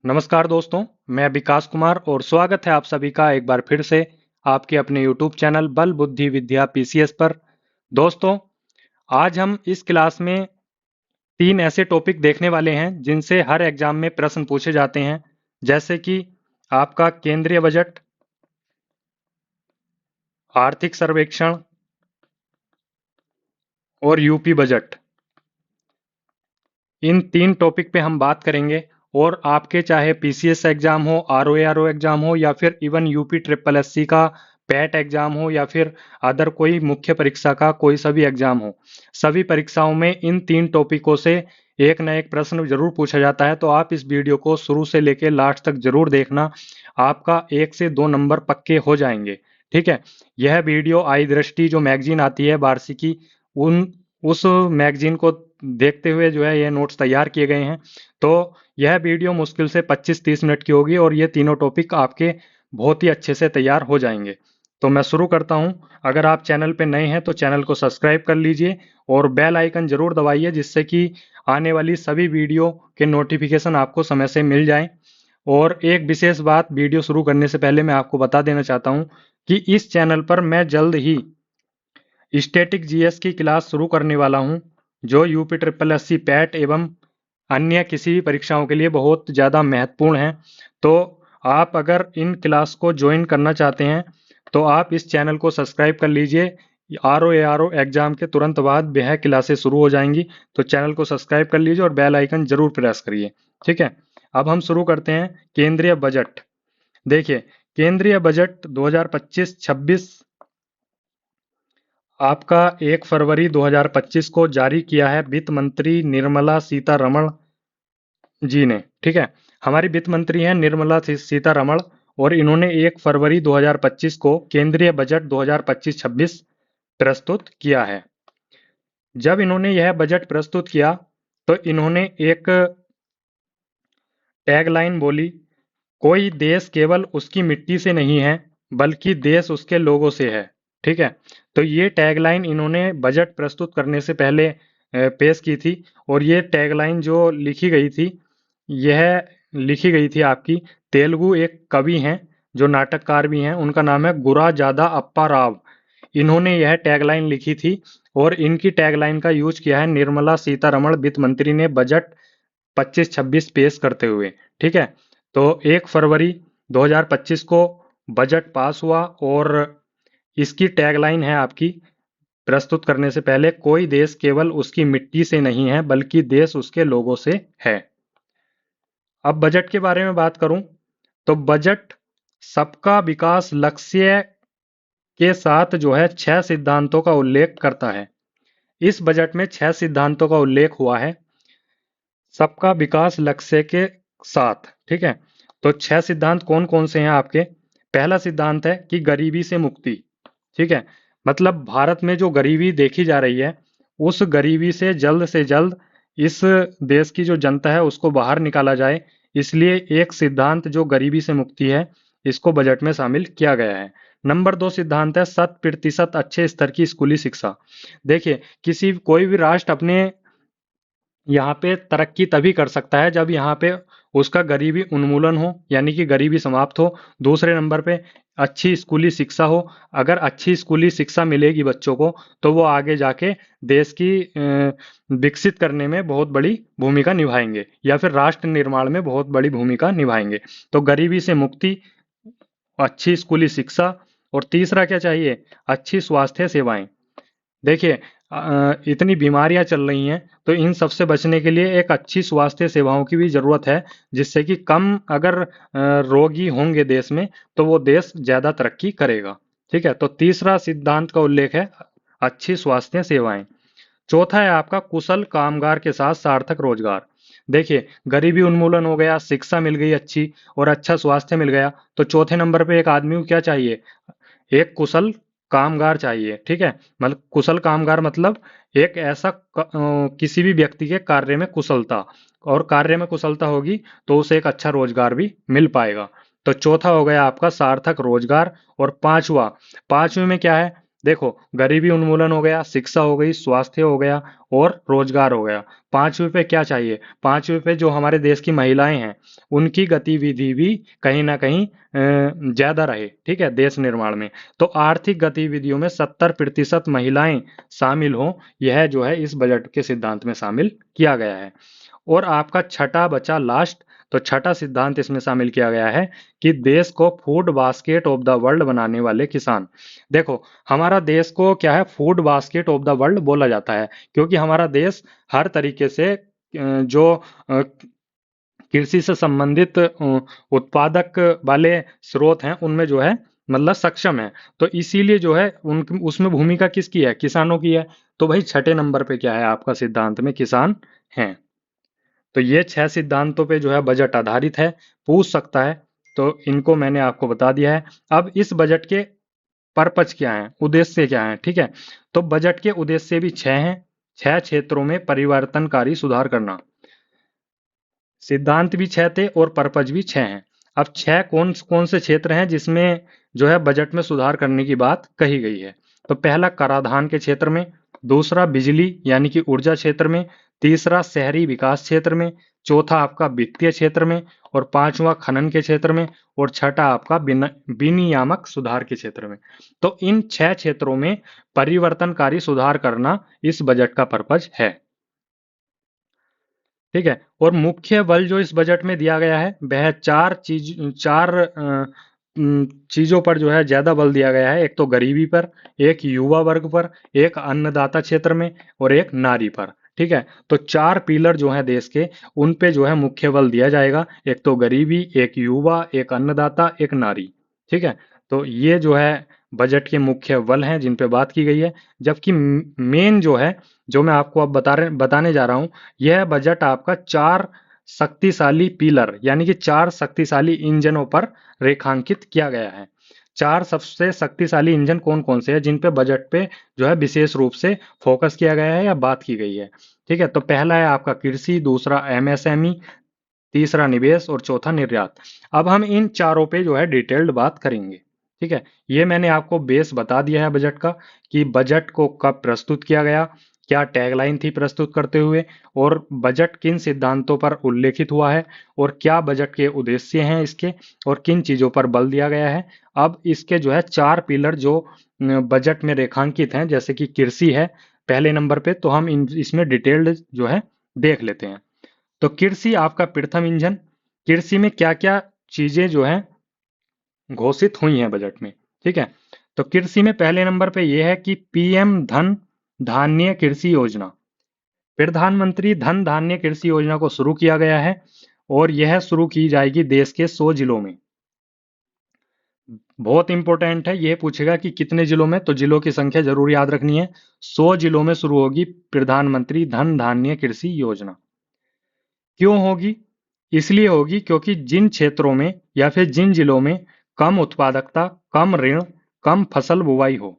नमस्कार दोस्तों, मैं विकास कुमार और स्वागत है आप सभी का एक बार फिर से आपके अपने YouTube चैनल बल बुद्धि विद्या पीसीएस पर। दोस्तों, आज हम इस क्लास में तीन ऐसे टॉपिक देखने वाले हैं जिनसे हर एग्जाम में प्रश्न पूछे जाते हैं, जैसे कि आपका केंद्रीय बजट, आर्थिक सर्वेक्षण और यूपी बजट। इन तीन टॉपिक पे हम बात करेंगे और आपके चाहे पीसीएस एग्जाम हो, आरओ एग्जाम हो या फिर इवन यूपी ट्रिपल एससी का पैट एग्जाम हो या फिर अदर कोई मुख्य परीक्षा का कोई सा भी एग्जाम हो, सभी परीक्षाओं में इन तीन टॉपिकों से एक न एक प्रश्न जरूर पूछा जाता है। तो आप इस वीडियो को शुरू से लेकर लास्ट तक जरूर देखना, आपका 1 से 2 नंबर पक्के हो जाएंगे। ठीक है। यह वीडियो आई दृष्टि जो मैगजीन आती है वार्षिकी, उन उस मैगजीन को देखते हुए जो है ये नोट्स तैयार किए गए हैं। तो यह वीडियो मुश्किल से 25-30 मिनट की होगी और ये तीनों टॉपिक आपके बहुत ही अच्छे से तैयार हो जाएंगे। तो मैं शुरू करता हूं। अगर आप चैनल पे नए हैं तो चैनल को सब्सक्राइब कर लीजिए और बेल आइकन जरूर दबाइए, जिससे कि आने वाली सभी वीडियो के नोटिफिकेशन आपको समय से मिल जाए। और एक विशेष बात, वीडियो शुरू करने से पहले मैं आपको बता देना चाहता हूं कि इस चैनल पर मैं जल्द ही स्टैटिक जीएस की क्लास शुरू करने वाला हूं, जो यूपी ट्रिपल एससी पैट एवं अन्य किसी भी परीक्षाओं के लिए बहुत ज़्यादा महत्वपूर्ण है। तो आप अगर इन क्लास को ज्वाइन करना चाहते हैं तो आप इस चैनल को सब्सक्राइब कर लीजिए। आरओ एग्जाम के तुरंत बाद वह क्लासेस शुरू हो जाएंगी, तो चैनल को सब्सक्राइब कर लीजिए और बेल आइकन जरूर प्रेस करिए। ठीक है। अब हम शुरू करते हैं केंद्रीय बजट। देखिए, केंद्रीय बजट 2025-26 आपका 1 फरवरी 2025 को जारी किया है वित्त मंत्री निर्मला सीतारमण जी ने। ठीक है। हमारी वित्त मंत्री हैं निर्मला सीतारमण और इन्होंने 1 फरवरी 2025 को केंद्रीय बजट 2025-26 प्रस्तुत किया है। जब इन्होंने यह बजट प्रस्तुत किया तो इन्होंने एक टैगलाइन बोली, कोई देश केवल उसकी मिट्टी से नहीं है बल्कि देश उसके लोगों से है। ठीक है। तो ये टैगलाइन इन्होंने बजट प्रस्तुत करने से पहले पेश की थी। और ये टैगलाइन जो लिखी गई थी, यह लिखी गई थी आपकी तेलुगु एक कवि हैं जो नाटककार भी हैं, उनका नाम है गुराजादा अप्पा राव। इन्होंने यह टैगलाइन लिखी थी और इनकी टैगलाइन का यूज किया है निर्मला सीतारमण वित्त मंत्री ने बजट 25-26 पेश करते हुए। ठीक है। तो 1 फरवरी 2025 को बजट पास हुआ और इसकी टैगलाइन है आपकी प्रस्तुत करने से पहले, कोई देश केवल उसकी मिट्टी से नहीं है बल्कि देश उसके लोगों से है। अब बजट के बारे में बात करूं तो बजट सबका विकास लक्ष्य के साथ जो है 6 सिद्धांतों का उल्लेख करता है। इस बजट में 6 सिद्धांतों का उल्लेख हुआ है सबका विकास लक्ष्य के साथ। ठीक है। तो 6 सिद्धांत कौन कौन से हैं आपके? पहला सिद्धांत है कि गरीबी से मुक्ति। ठीक है। मतलब भारत में जो गरीबी देखी जा रही है, उस गरीबी से जल्द इस देश की जो जनता है उसको बाहर निकाला जाए, इसलिए एक सिद्धांत जो गरीबी से मुक्ति है, इसको बजट में शामिल किया गया है। नंबर 2 सिद्धांत है 100% अच्छे स्तर की स्कूली शिक्षा। देखिए, कोई भी राष्ट्र अपने यहाँ पे तरक्की तभी कर सकता है जब यहाँ पे उसका गरीबी उन्मूलन हो, यानी कि गरीबी समाप्त हो। दूसरे नंबर पे अच्छी स्कूली शिक्षा हो। अगर अच्छी स्कूली शिक्षा मिलेगी बच्चों को तो वो आगे जाके देश की विकसित करने में बहुत बड़ी भूमिका निभाएंगे या फिर राष्ट्र निर्माण में बहुत बड़ी भूमिका निभाएंगे। तो गरीबी से मुक्ति, अच्छी स्कूली शिक्षा और तीसरा क्या चाहिए? अच्छी स्वास्थ्य सेवाएं। देखिए, इतनी बीमारियां चल रही हैं तो इन सब से बचने के लिए एक अच्छी स्वास्थ्य सेवाओं की भी जरूरत है, जिससे कि कम अगर रोगी होंगे देश में तो वो देश ज्यादा तरक्की करेगा। ठीक है। तो तीसरा सिद्धांत का उल्लेख है अच्छी स्वास्थ्य सेवाएं। चौथा है आपका कुशल कामगार के साथ सार्थक रोजगार। देखिए, गरीबी उन्मूलन हो गया, शिक्षा मिल गई अच्छी और अच्छा स्वास्थ्य मिल गया, तो चौथे नंबर पे एक आदमी को क्या चाहिए? एक कुशल कामगार चाहिए। ठीक है। मतलब कुशल कामगार मतलब एक ऐसा किसी भी व्यक्ति के कार्य में कुशलता, और कार्य में कुशलता होगी तो उसे एक अच्छा रोजगार भी मिल पाएगा। तो चौथा हो गया आपका सार्थक रोजगार। और पांचवा, पांचवे में क्या है? देखो, गरीबी उन्मूलन हो गया, शिक्षा हो गई, स्वास्थ्य हो गया और रोजगार हो गया। पांचवे पे क्या चाहिए? पांचवे पे जो हमारे देश की महिलाएं हैं उनकी गतिविधि भी कहीं ना कहीं ज्यादा रहे, ठीक है, देश निर्माण में। तो आर्थिक गतिविधियों में 70% महिलाएं शामिल हों, यह जो है इस बजट के सिद्धांत में शामिल किया गया है। और आपका छठा बचा लास्ट, तो छठा सिद्धांत इसमें शामिल किया गया है कि देश को food basket of the world बनाने वाले किसान। देखो, हमारा देश को क्या है, food basket of the world बोला जाता है, क्योंकि हमारा देश हर तरीके से जो कृषि से संबंधित उत्पादक वाले स्रोत हैं उनमें जो है मतलब सक्षम है। तो इसीलिए जो है उन उसमें भूमिका किसकी है? किसानों की है। तो भाई छठे नंबर पे क्या है आपका सिद्धांत में? किसान हैं। तो ये 6 सिद्धांतों पे जो है बजट आधारित है, पूछ सकता है। तो इनको मैंने आपको बता दिया है। अब इस बजट के पर्पज क्या है, उद्देश्य क्या है, ठीक है। तो बजट के उद्देश्य भी 6 हैं। 6 क्षेत्रों में परिवर्तनकारी सुधार करना। सिद्धांत भी 6 थे और पर्पज भी 6 हैं। अब 6 कौन कौन से क्षेत्र हैं जिसमें जो है बजट में सुधार करने की बात कही गई है? तो पहला कराधान के क्षेत्र में, दूसरा बिजली यानी कि ऊर्जा क्षेत्र में, तीसरा शहरी विकास क्षेत्र में, चौथा आपका वित्तीय क्षेत्र में, और पांचवा खनन के क्षेत्र में, और छठा आपका विनियामक सुधार के क्षेत्र में। तो इन 6 क्षेत्रों में परिवर्तनकारी सुधार करना इस बजट का पर्पज है, ठीक है। और मुख्य बल जो इस बजट में दिया गया है वह चार चीजों पर जो है ज्यादा बल दिया गया है। एक तो गरीबी पर, एक युवा वर्ग पर, एक अन्नदाता क्षेत्र में, और एक नारी पर, ठीक है। तो 4 पिलर जो है देश के, उन पे जो है मुख्य बल दिया जाएगा। एक तो गरीबी, एक युवा, एक अन्नदाता, एक नारी, ठीक है। तो ये जो है बजट के मुख्य बल हैं जिन पे बात की गई है। जबकि मेन जो है, जो मैं आपको अब बताने जा रहा हूं, यह बजट आपका 4 शक्तिशाली पिलर यानी कि 4 शक्तिशाली इंजनों पर रेखांकित किया गया है। 4 सबसे शक्तिशाली इंजन कौन कौन से हैं जिन पे बजट पे जो है विशेष रूप से फोकस किया गया है या बात की गई है, ठीक है। तो पहला है आपका कृषि, दूसरा एमएसएमई, तीसरा निवेश और चौथा निर्यात। अब हम इन चारों पे जो है डिटेल्ड बात करेंगे, ठीक है। ये मैंने आपको बेस बता दिया है बजट का, कि बजट को कब प्रस्तुत किया गया, क्या टैगलाइन थी प्रस्तुत करते हुए, और बजट किन सिद्धांतों पर उल्लेखित हुआ है, और क्या बजट के उद्देश्य हैं इसके, और किन चीजों पर बल दिया गया है। अब इसके जो है 4 पिलर जो बजट में रेखांकित हैं, जैसे कि कृषि है पहले नंबर पे, तो हम इसमें डिटेल्ड जो है देख लेते हैं। तो कृषि आपका प्रथम इंजन। कृषि में क्या क्या चीजें जो है घोषित हुई हैं बजट में, ठीक है। तो कृषि में पहले नंबर पे यह है कि पीएम धन धान्य कृषि योजना, प्रधानमंत्री धन धान्य कृषि योजना को शुरू किया गया है, और यह शुरू की जाएगी देश के 100 जिलों में। बहुत इंपॉर्टेंट है, यह पूछेगा कि कितने जिलों में, तो जिलों की संख्या जरूर याद रखनी है। 100 जिलों में शुरू होगी प्रधानमंत्री धन धान्य कृषि योजना। क्यों होगी? इसलिए होगी क्योंकि जिन क्षेत्रों में या फिर जिन जिलों में कम उत्पादकता, कम ऋण, कम फसल बुवाई हो,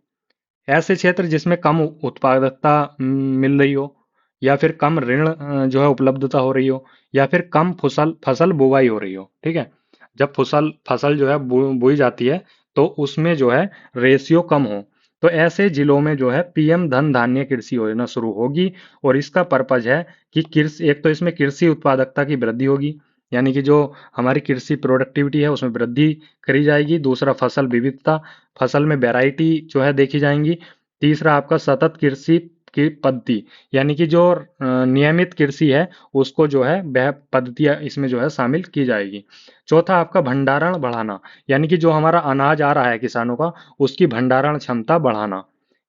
ऐसे क्षेत्र जिसमें कम उत्पादकता मिल रही हो, या फिर कम ऋण जो है उपलब्धता हो रही हो, या फिर कम फसल फसल बुवाई हो रही हो, ठीक है। जब फसल फसल जो है बोई जाती है तो उसमें जो है रेशियो कम हो, तो ऐसे जिलों में जो है पीएम धन धान्य कृषि योजना शुरू होगी। और इसका पर्पज है कि कृषि, एक तो इसमें कृषि उत्पादकता की वृद्धि होगी, यानी कि जो हमारी कृषि प्रोडक्टिविटी है उसमें वृद्धि करी जाएगी। दूसरा फसल विविधता, फसल में वैरायटी जो है देखी जाएंगी। तीसरा आपका सतत कृषि की पद्धति, यानी कि जो नियमित कृषि है उसको जो है वह पद्धतियां इसमें जो है शामिल की जाएगी। चौथा आपका भंडारण बढ़ाना, यानी कि जो हमारा अनाज आ रहा है किसानों का, उसकी भंडारण क्षमता बढ़ाना,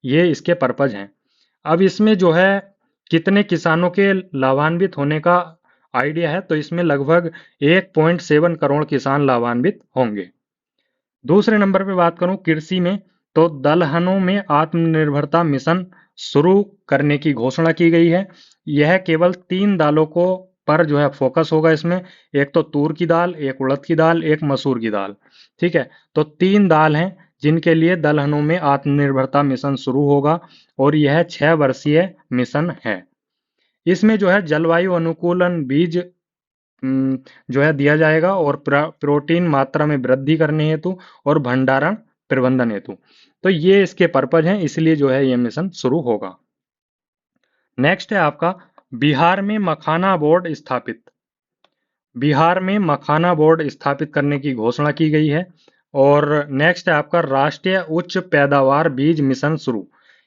ये इसके पर्पज हैं। अब इसमें जो है कितने किसानों के लाभान्वित होने का आइडिया है, तो इसमें लगभग 1.7 करोड़ किसान लाभान्वित होंगे। दूसरे नंबर पे बात करूं कृषि में, तो दलहनों में आत्मनिर्भरता मिशन शुरू करने की घोषणा की गई है। यह केवल 3 दालों को पर जो है फोकस होगा इसमें। एक तो तूर की दाल, एक उड़द की दाल, एक मसूर की दाल, ठीक है। तो 3 दाल हैं जिनके लिए दलहनों में आत्मनिर्भरता मिशन शुरू होगा, और यह 6 वर्षीय मिशन है। इसमें जो है जलवायु अनुकूलन बीज जो है दिया जाएगा, और प्रोटीन मात्रा में वृद्धि करने हेतु और भंडारण प्रबंधन हेतु। तो ये इसके पर्पज हैं, इसलिए जो है ये मिशन शुरू होगा। नेक्स्ट है आपका बिहार में मखाना बोर्ड स्थापित। बिहार में मखाना बोर्ड स्थापित करने की घोषणा की गई है। और नेक्स्ट है आपका राष्ट्रीय उच्च पैदावार बीज मिशन शुरू।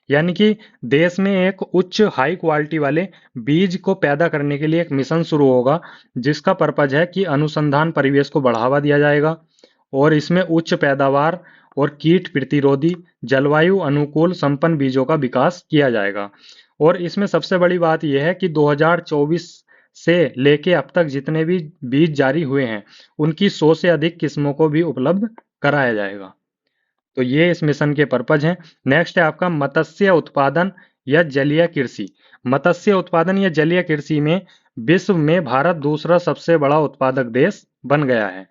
यानी कि देश में एक उच्च हाई क्वालिटी वाले बीज को पैदा करने के लिए एक मिशन शुरू होगा, जिसका पर्पज है कि अनुसंधान परिवेश को बढ़ावा दिया जाएगा और इसमें उच्च पैदावार और कीट प्रतिरोधी जलवायु अनुकूल संपन्न बीजों का विकास किया जाएगा। और इसमें सबसे बड़ी बात यह है कि 2024 से लेके अब तक जितने भी बीज जारी हुए हैं उनकी 100 से अधिक किस्मों को भी उपलब्ध कराया जाएगा। तो ये इस मिशन के पर्पज हैं। नेक्स्ट है आपका मत्स्य उत्पादन या जलीय कृषि। मत्स्य उत्पादन या जलीय कृषि में विश्व में भारत दूसरा सबसे बड़ा उत्पादक देश बन गया है।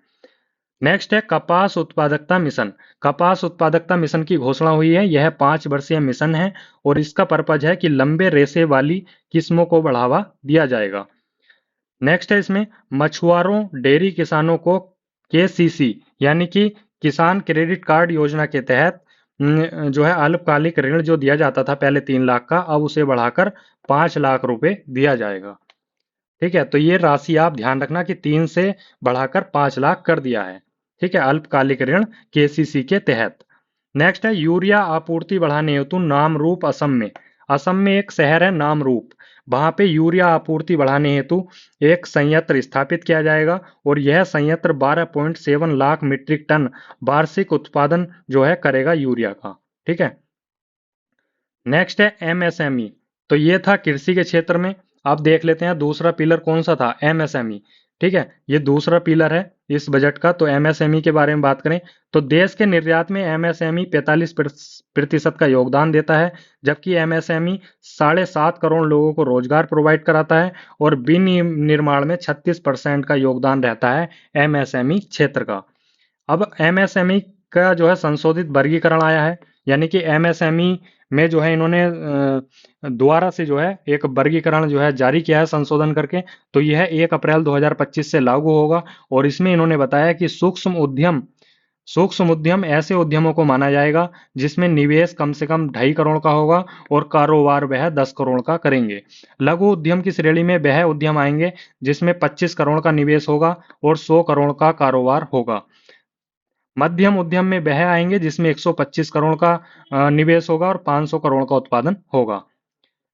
नेक्स्ट है कपास उत्पादकता मिशन। कपास उत्पादकता मिशन की घोषणा हुई है। यह 5 वर्षीय मिशन है और इसका पर्पज है कि लंबे रेशे वाली किस्मों को बढ़ावा दिया जाएगा। नेक्स्ट है इसमें मछुआरों डेयरी किसानों को केसीसी यानी कि किसान क्रेडिट कार्ड योजना के तहत जो है अल्पकालिक ऋण जो दिया जाता था पहले 3 लाख का, अब उसे बढ़ाकर 5 लाख रुपए दिया जाएगा। ठीक है, तो ये राशि आप ध्यान रखना कि 3 से बढ़ाकर 5 लाख कर दिया है। ठीक है, अल्पकालिक ऋण केसीसी के तहत। नेक्स्ट है यूरिया आपूर्ति बढ़ाने हेतु नामरूप असम में एक शहर है नामरूप, वहां पे यूरिया आपूर्ति बढ़ाने हेतु एक संयंत्र स्थापित किया जाएगा और यह संयंत्र 12.7 लाख मीट्रिक टन वार्षिक उत्पादन जो है करेगा यूरिया का। ठीक है, नेक्स्ट है एमएसएमई। तो ये था कृषि के क्षेत्र में। अब देख लेते हैं दूसरा पिलर कौन सा था, एमएसएमई। ठीक है, ये दूसरा पिलर है इस बजट का। तो एमएसएमई के बारे में बात करें तो देश के निर्यात में एमएसएमई 45% का योगदान देता है, जबकि एमएसएमई 7.5 करोड़ लोगों को रोजगार प्रोवाइड कराता है और विनिर्माण में 36% का योगदान रहता है एमएसएमई क्षेत्र का। अब एमएसएमई का जो है संशोधित वर्गीकरण आया है, यानी कि एमएसएमई में जो है इन्होंने दोबारा से जो है एक वर्गीकरण जो है जारी किया है संशोधन करके। तो यह 1 अप्रैल 2025 से लागू होगा और इसमें इन्होंने बताया कि सूक्ष्म उद्यम ऐसे उद्यमों को माना जाएगा जिसमें निवेश कम से कम 2.5 करोड़ का होगा और कारोबार वह 10 करोड़ का करेंगे। लघु उद्यम की श्रेणी में वह उद्यम आएंगे जिसमें 25 करोड़ का निवेश होगा और 100 करोड़ का कारोबार होगा। मध्यम उद्यम में वह आएंगे जिसमें 125 करोड़ का निवेश होगा और 500 करोड़ का उत्पादन होगा।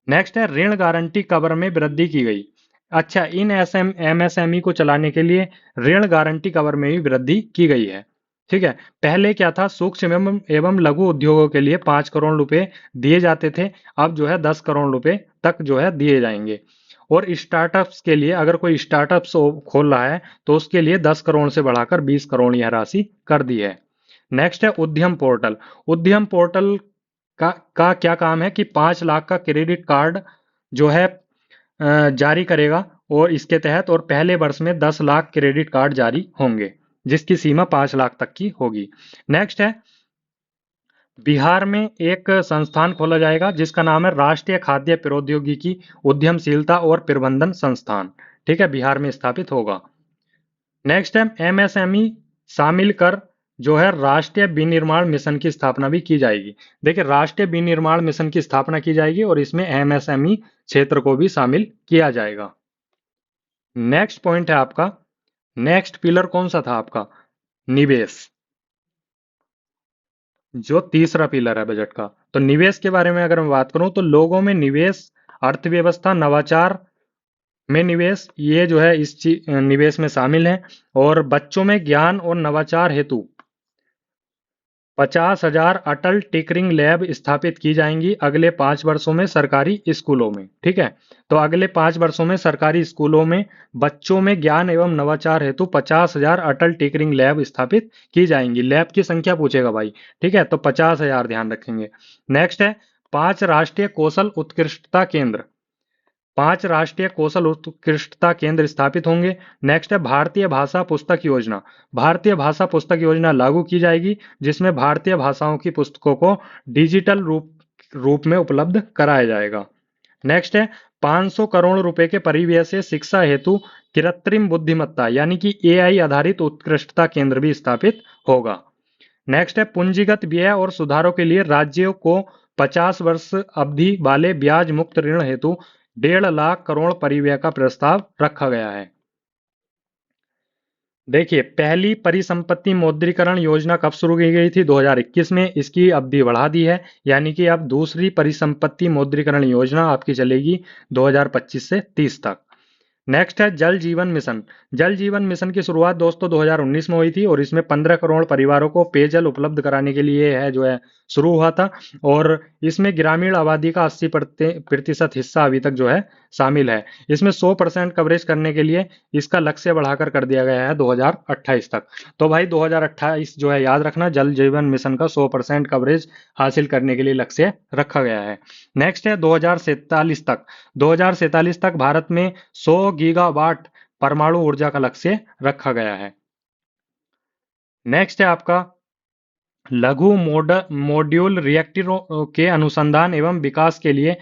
नेक्स्ट है ऋण गारंटी कवर में वृद्धि की गई। अच्छा, इन एमएसएमई को चलाने के लिए ऋण गारंटी कवर में भी वृद्धि की गई है। ठीक है, पहले क्या था, सूक्ष्म एवं लघु उद्योगों के लिए 5 करोड़ रुपए दिए जाते थे, अब जो है 10 करोड़ रुपए तक जो है दिए जाएंगे। और स्टार्टअप्स के लिए अगर कोई स्टार्टअप्स खोल रहा है तो उसके लिए 10 करोड़ से बढ़ाकर 20 करोड़ यह राशि कर दी है। नेक्स्ट है उद्यम पोर्टल। उद्यम पोर्टल का क्या काम है कि 5 लाख का क्रेडिट कार्ड जो है जारी करेगा और इसके तहत और पहले वर्ष में 10 लाख क्रेडिट कार्ड जारी होंगे जिसकी सीमा 5 लाख तक की होगी। नेक्स्ट है बिहार में एक संस्थान खोला जाएगा जिसका नाम है राष्ट्रीय खाद्य प्रौद्योगिकी उद्यमशीलता और प्रबंधन संस्थान। ठीक है, बिहार में स्थापित होगा। नेक्स्ट है एमएसएमई शामिल कर जो है राष्ट्रीय विनिर्माण मिशन की स्थापना भी की जाएगी। देखिए, राष्ट्रीय विनिर्माण मिशन की स्थापना की जाएगी और इसमें एमएसएमई क्षेत्र को भी शामिल किया जाएगा। नेक्स्ट पॉइंट है आपका, नेक्स्ट पिलर कौन सा था आपका, निवेश, जो तीसरा पिलर है बजट का। तो निवेश के बारे में अगर मैं बात करूं तो लोगों में निवेश, अर्थव्यवस्था, नवाचार में निवेश, ये जो है इस निवेश में शामिल है। और बच्चों में ज्ञान और नवाचार हेतु 50,000 अटल टिकरिंग लैब स्थापित की जाएंगी अगले 5 वर्षों में सरकारी स्कूलों में। ठीक है, तो अगले 5 वर्षों में सरकारी स्कूलों में बच्चों में ज्ञान एवं नवाचार हेतु 50,000 अटल टिकरिंग लैब स्थापित की जाएंगी। लैब की संख्या पूछेगा भाई। ठीक है, तो 50,000 ध्यान रखेंगे। नेक्स्ट है 5 राष्ट्रीय कौशल उत्कृष्टता केंद्र। 5 राष्ट्रीय कौशल उत्कृष्टता केंद्र स्थापित होंगे। नेक्स्ट है भारतीय भाषा पुस्तक योजना। भारतीय भाषा पुस्तक योजना लागू की जाएगी जिसमें भारतीय भाषाओं की पुस्तकों को डिजिटल रूप में उपलब्ध कराया जाएगा। नेक्स्ट है 500 करोड़ रुपए के परिव्यय से शिक्षा हेतु कृत्रिम बुद्धिमत्ता यानी कि एआई आधारित उत्कृष्टता केंद्र भी स्थापित होगा। नेक्स्ट है पूंजीगत व्यय और सुधारों के लिए राज्यों को 50 वर्ष अवधि वाले ब्याज मुक्त ऋण हेतु 1.5 लाख करोड़ परिव्यय का प्रस्ताव रखा गया है। देखिए, पहली परिसंपत्ति मौद्रीकरण योजना कब शुरू की गई थी? 2021 में। इसकी अवधि बढ़ा दी है, यानी कि अब दूसरी परिसंपत्ति मौद्रीकरण योजना आपकी चलेगी 2025 से 30 तक। नेक्स्ट है जल जीवन मिशन। जल जीवन मिशन की शुरुआत दोस्तों 2019 में हुई थी और इसमें 15 करोड़ परिवारों को पेयजल उपलब्ध कराने के लिए है जो है शुरू हुआ था। और इसमें ग्रामीण आबादी का 80% हिस्सा अभी तक जो है शामिल है। इसमें 100% कवरेज करने के लिए इसका लक्ष्य बढ़ाकर कर दिया गया है 2028 तक। तो भाई 2028 जो है याद रखना, जल जीवन मिशन का 100% कवरेज हासिल करने के लिए लक्ष्य रखा गया है। नेक्स्ट है 2047 तक। 2047 तक भारत में 100 गीगावाट परमाणु ऊर्जा का लक्ष्य रखा गया है। नेक्स्ट है आपका लघु मॉड्यूल रिएक्टरों के अनुसंधान एवं विकास के लिए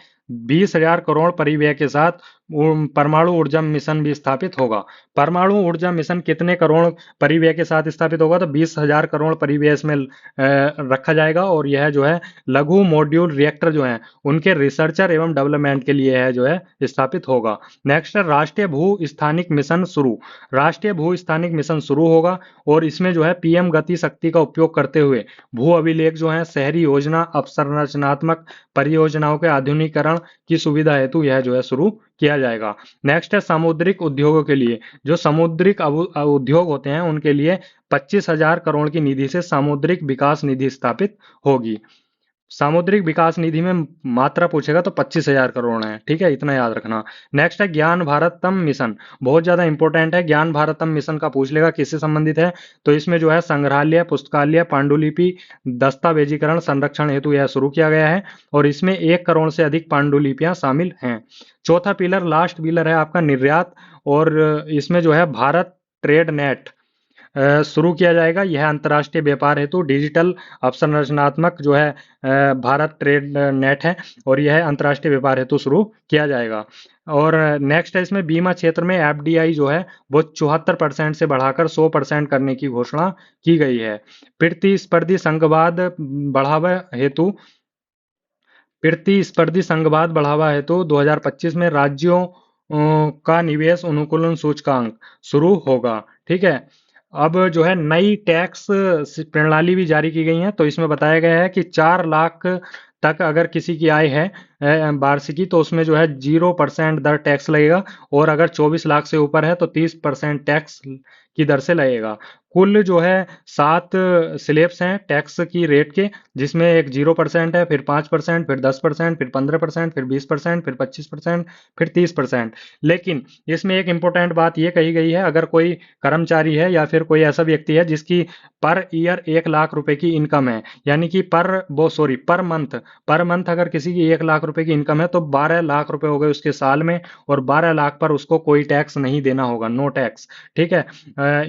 20,000 करोड़ परिव्यय के साथ परमाणु ऊर्जा मिशन भी स्थापित होगा। परमाणु ऊर्जा मिशन कितने करोड़ परिव्यय के साथ स्थापित होगा? तो 20,000 करोड़ परिव्यय इसमें रखा जाएगा। और यह जो है लघु मॉड्यूल रिएक्टर जो है उनके रिसर्चर एवं डेवलपमेंट के लिए है जो है स्थापित होगा। नेक्स्ट है राष्ट्रीय भू स्थानिक मिशन शुरू। राष्ट्रीय भू स्थानिक मिशन शुरू होगा और इसमें जो है पीएम गति शक्ति का उपयोग करते हुए भू अभिलेख जो है शहरी योजना अवसंरचनात्मक परियोजनाओं के आधुनिकीकरण की सुविधा हेतु यह जो है शुरू किया जाएगा। नेक्स्ट है सामुद्रिक उद्योगों के लिए। जो समुद्रिक उद्योग होते हैं उनके लिए 25,000 करोड़ की निधि से सामुद्रिक विकास निधि स्थापित होगी। सामुद्रिक विकास निधि में मात्रा पूछेगा तो 25,000 करोड़ है। ठीक है, इतना याद रखना। नेक्स्ट है ज्ञान भारतम मिशन। बहुत ज्यादा इंपॉर्टेंट है। ज्ञान भारतम मिशन का पूछ लेगा किससे संबंधित है, तो इसमें जो है संग्रहालय पुस्तकालय पांडुलिपि दस्तावेजीकरण संरक्षण हेतु यह शुरू किया गया है और इसमें 1 करोड़ से अधिक पांडुलिपियां शामिल हैं। चौथा पिलर लास्ट पिलर है आपका निर्यात और इसमें जो है भारत ट्रेड नेट शुरू किया जाएगा। यह अंतर्राष्ट्रीय व्यापार हेतु डिजिटल अवसंरचनात्मक जो है भारत ट्रेड नेट है और यह अंतर्राष्ट्रीय व्यापार हेतु शुरू किया जाएगा। और नेक्स्ट है इसमें बीमा क्षेत्र में एफडीआई जो है वो 74% से बढ़ाकर 100% करने की घोषणा की गई है। प्रतिस्पर्धी संघवाद बढ़ावा हेतु प्रतिस्पर्धी संघवाद बढ़ावा हेतु 2025 में राज्यों का निवेश अनुकूलन सूचकांक शुरू होगा। ठीक है, अब जो है नई टैक्स प्रणाली भी जारी की गई है। तो इसमें बताया गया है कि 4 लाख तक अगर किसी की आय है वार्षिकी तो उसमें जो है 0% दर टैक्स लगेगा और अगर 24 लाख से ऊपर है तो 30% टैक्स की दर से लगेगा। कुल जो है 7 स्लैब्स हैं टैक्स की रेट के, जिसमें एक 0% है, फिर 5%, फिर 10%, फिर 15%, फिर 20%, फिर 25%, फिर 30%। लेकिन इसमें एक इम्पोर्टेंट बात ये कही गई है, अगर कोई कर्मचारी है या फिर कोई ऐसा व्यक्ति है जिसकी पर ईयर 1 लाख रुपए की इनकम है, यानी कि पर मंथ अगर किसी की 1 लाख रुपए की इनकम है तो 12 लाख रुपए हो गए उसके साल में और 12 लाख पर उसको कोई टैक्स नहीं देना होगा, नो टैक्स। ठीक है,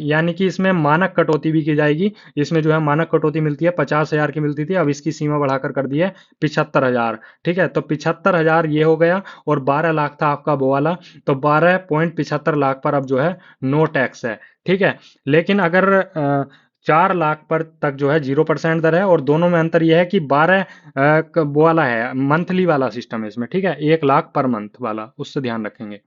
यानी कि इसमें मानक कटौती भी की जाएगी। इसमें जो है मानक कटौती मिलती है 50,000 की मिलती थी, अब इसकी सीमा बढ़ाकर कर दी है 75,000। ठीक है, तो 75,000 ये हो गया और 12 लाख था आपका वो वाला, तो 12.75 लाख पर अब जो है नो टैक्स है। ठीक है, लेकिन अगर 4 लाख पर तक जो है 0% दर है और दोनों में अंतर यह है कि 12 वो वाला है मंथली वाला सिस्टम है इसमें। ठीक है, 1 लाख पर मंथ वाला, उससे ध्यान रखेंगे।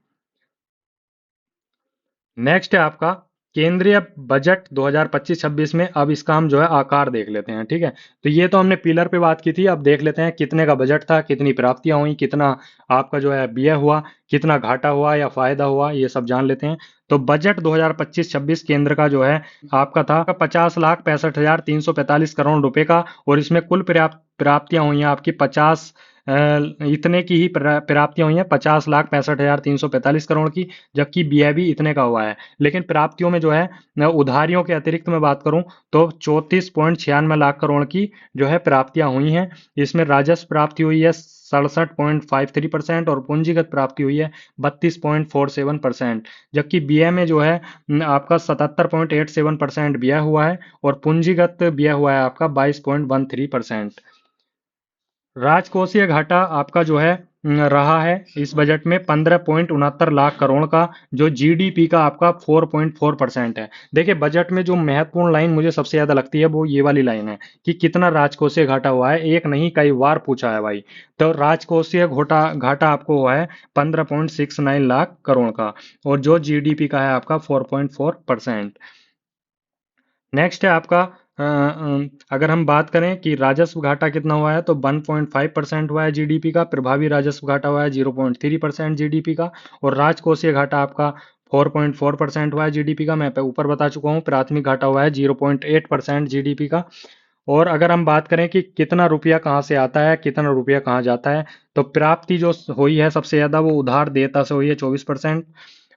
नेक्स्ट है आपका केंद्रीय बजट 2025-26 में। अब इसका हम जो है आकार देख लेते हैं। ठीक है, तो ये तो हमने पिलर पे बात की थी, अब देख लेते हैं कितने का बजट था, कितनी प्राप्तियां हुई, कितना आपका जो है व्यय हुआ, कितना घाटा हुआ या फायदा हुआ, ये सब जान लेते हैं। तो बजट 2025-26 केंद्र का जो है आपका था 50,65,345 करोड़ रुपए का और इसमें कुल प्राप्तियां हुई हैं आपकी 50 इतने की ही प्राप्तियां हुई हैं 50,65,345 करोड़ की, जबकि व्यय भी इतने का हुआ है। लेकिन प्राप्तियों में जो है उधारियों के अतिरिक्त मैं बात करूं तो 34.96 लाख करोड़ की जो है प्राप्तियां हुई हैं। इसमें राजस्व प्राप्ति हुई है 67.53% और पूंजीगत प्राप्ति हुई है 32.47%। जबकि व्यय में जो है आपका 77.87% व्यय हुआ है और पूंजीगत व्यय हुआ है आपका 22.13%। राजकोषीय घाटा आपका जो है रहा है इस बजट में 15.69 लाख करोड़ का, जो जीडीपी का आपका 4.4% है। देखिए बजट में जो महत्वपूर्ण लाइन मुझे सबसे ज्यादा लगती है वो ये वाली लाइन है कि कितना राजकोषीय घाटा हुआ है। एक नहीं कई बार पूछा है भाई। तो राजकोषीय घाटा घाटा आपको हुआ है 15.69 लाख करोड़ का, और जो जीडीपी का है आपका 4.4%। नेक्स्ट है आपका अगर हम बात करें कि राजस्व घाटा कितना हुआ है, तो 1.5% हुआ है जीडीपी का। प्रभावी राजस्व घाटा हुआ है 0.3% जीडीपी का। और राजकोषीय घाटा आपका 4.4% हुआ है जीडीपी का। मैं ऊपर बता चुका हूँ। प्राथमिक घाटा हुआ है 0.8% जीडीपी का। और अगर हम बात करें कि कितना रुपया कहाँ से आता है, कितना रुपया कहाँ जाता है, तो प्राप्ति जो हुई है सबसे ज्यादा वो उधार देयता से हुई है 24%।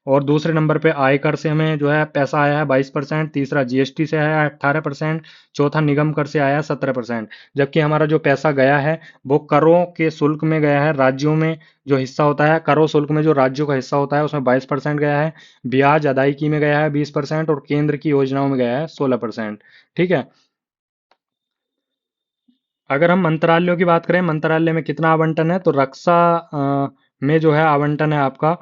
और दूसरे नंबर पे आयकर से हमें जो है पैसा आया है 22%। तीसरा जीएसटी से आया है 18%। चौथा निगम कर से आया है 17%। जबकि हमारा जो पैसा गया है वो करों के शुल्क में गया है। राज्यों में जो हिस्सा होता है, करों शुल्क में जो राज्यों का हिस्सा होता है उसमें 22% गया है। ब्याज अदायगी में गया है 20%। और केंद्र की योजनाओं में गया है 16%। ठीक है। अगर हम मंत्रालयों की बात करें, मंत्रालय में कितना आवंटन है, तो रक्षा में जो है आवंटन है आपका